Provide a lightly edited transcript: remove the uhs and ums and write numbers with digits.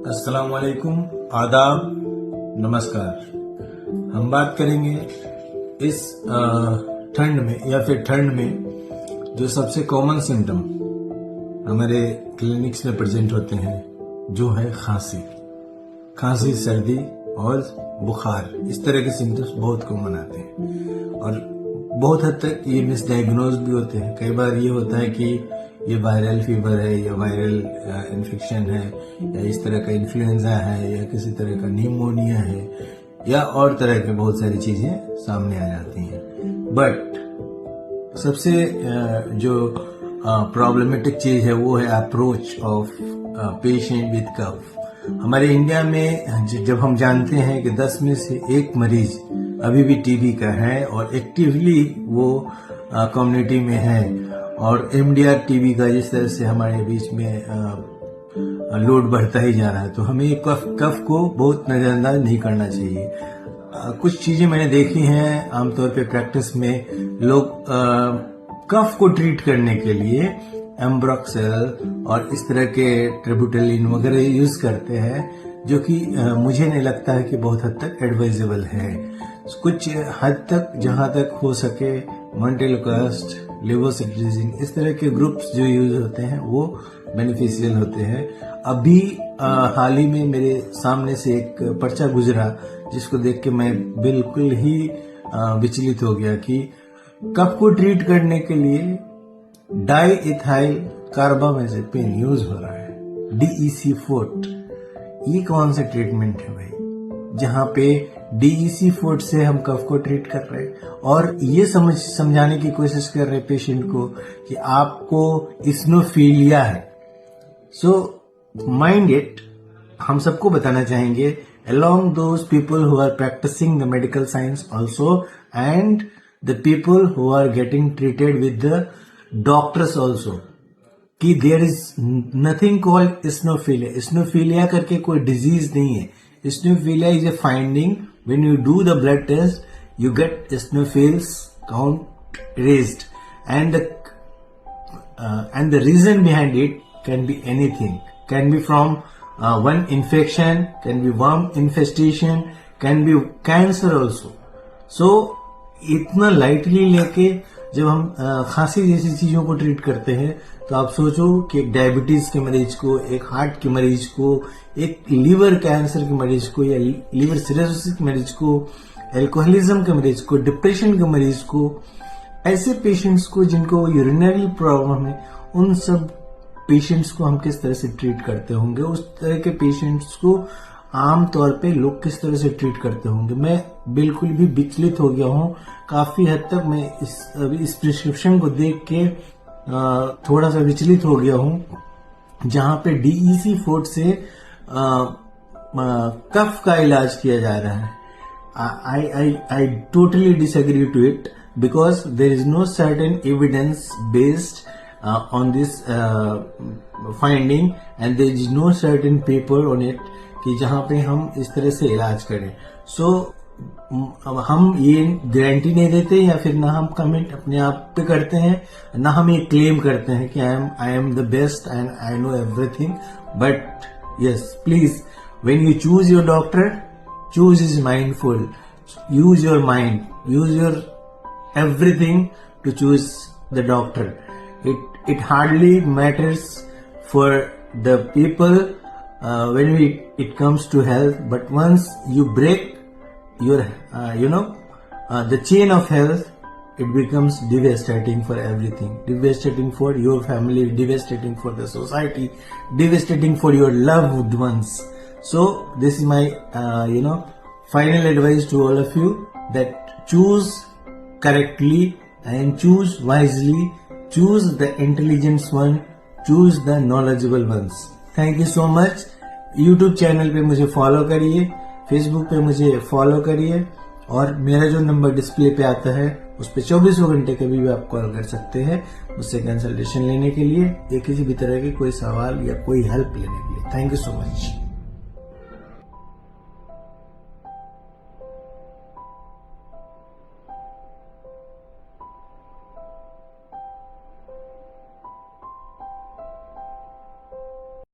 अस्सलाम वालेकुम, आदाब, नमस्कार। हम बात करेंगे इस ठंड में या फिर ठंड में जो सबसे कॉमन सिम्टम हमारे क्लिनिक्स में प्रेजेंट होते हैं, जो है खांसी, सर्दी और बुखार। इस तरह के सिम्टम्स बहुत कॉमन आते हैं और बहुत हद तक ये मिसडायग्नोज भी होते हैं। कई बार ये होता है कि ये वायरल फीवर है या वायरल इन्फेक्शन है या इस तरह का इन्फ्लुएंजा है या किसी तरह का निमोनिया है या और तरह के बहुत सारी चीजें सामने आ जाती हैं। बट सबसे जो प्रॉब्लमेटिक चीज है वो है अप्रोच ऑफ पेशेंट विद कफ। हमारे इंडिया में जब हम जानते हैं कि 10 में से 1 मरीज अभी भी टीबी का है और एक्टिवली वो कम्युनिटी में है और एमडीआर टीबी का जिस तरह से हमारे बीच में लोड बढ़ता ही जा रहा है, तो हमें कफ को बहुत नजरअंदाज नहीं करना चाहिए। कुछ चीजें मैंने देखी हैं आमतौर पे प्रैक्टिस में, लोग कफ को ट्रीट करने के लिए एम्ब्रोक्सेल और इस तरह के ट्रिब्यूटेलिन वगैरह यूज करते हैं, जो कि मुझे नहीं लगता है कि बहुत हद तक एडवाइजेबल है। कुछ हद तक जहां तक हो सके मोंटेलोकास्ट, लेवोसिट्रिजिन, इस तरह के ग्रुप्स जो यूज होते हैं वो बेनिफिशियल होते हैं। अभी हाल ही में मेरे सामने से एक पर्चा गुजरा जिसको देख के मैं बिल्कुल ही विचलित हो गया कि कफ को ट्रीट करने के लिए डाईइथाइल कार्बामेजेपिन यूज हो रहा है, DEC-4। ये कौन सा ट्रीटमेंट है भाई, जहां पे DEC-4 से हम कफ को ट्रीट कर रहे हैं और ये समझाने की कोशिश कर रहे हैं पेशेंट को कि आपको इस्नोफीलिया है। सो माइंड इट, हम सबको बताना चाहेंगे along those people who are practicing the medical science also and the people who are getting treated with the doctors also, कि there is nothing called eosinophilia। eosinophilia करके कोई डिजीज नहीं है। eosinophilia is a finding when you do the blood test, you get eosinophils count raised, and the reason behind it can be anything, can be from one infection, can be worm infestation, can be cancer also। So इतना lightly लेके जब हम खांसी जैसी चीजों को treat करते हैं, तो आप सोचो कि एक डायबिटीज के मरीज को, एक हार्ट के मरीज को, एक लीवर कैंसर के मरीज को या लीवर सिरोसिस के मरीज को, एल्कोहलिज्म के मरीज को, डिप्रेशन के मरीज को, ऐसे पेशेंट्स को जिनको यूरिनरी प्रॉब्लम है, उन सब पेशेंट्स को हम किस तरह से ट्रीट करते होंगे, उस तरह के पेशेंट्स को आमतौर पे लोग किस तरह से ट्रीट करते होंगे। मैं बिल्कुल भी विचलित हो गया हूँ। काफी हद तक मैं इस प्रिस्क्रिप्शन को देख के थोड़ा सा विचलित हो गया हूँ, जहां पे DEC-4 से कफ का इलाज किया जा रहा है। I totally disagree to it because there is no certain evidence based on this finding and there is no certain paper on it कि जहां पे हम इस तरह से इलाज करें। सो हम ये गारंटी नहीं देते या फिर ना हम कमेंट अपने आप पे करते हैं, ना हम ये क्लेम करते हैं कि I am the best and I know everything. But yes, please when you choose your doctor, choose is mindful, use your mind, use your everything to choose the doctor. It hardly matters for the people when it comes to health, but once you break your the chain of health, it becomes devastating for everything, devastating for your family, devastating for the society, devastating for your loved ones. So this is my final advice to all of you, that choose correctly and choose wisely, choose the intelligent one, choose the knowledgeable ones। Thank you so much. YouTube channel पे मुझे follow करिए, Facebook पे मुझे follow करिए और मेरा जो number display पे आता है उस पे 24 घंटे कभी भी आप कॉल कर सकते हैं मुझसे कंसल्टेशन लेने के लिए या किसी भी तरह के कोई सवाल या कोई हेल्प लेने के लिए। Thank you so much.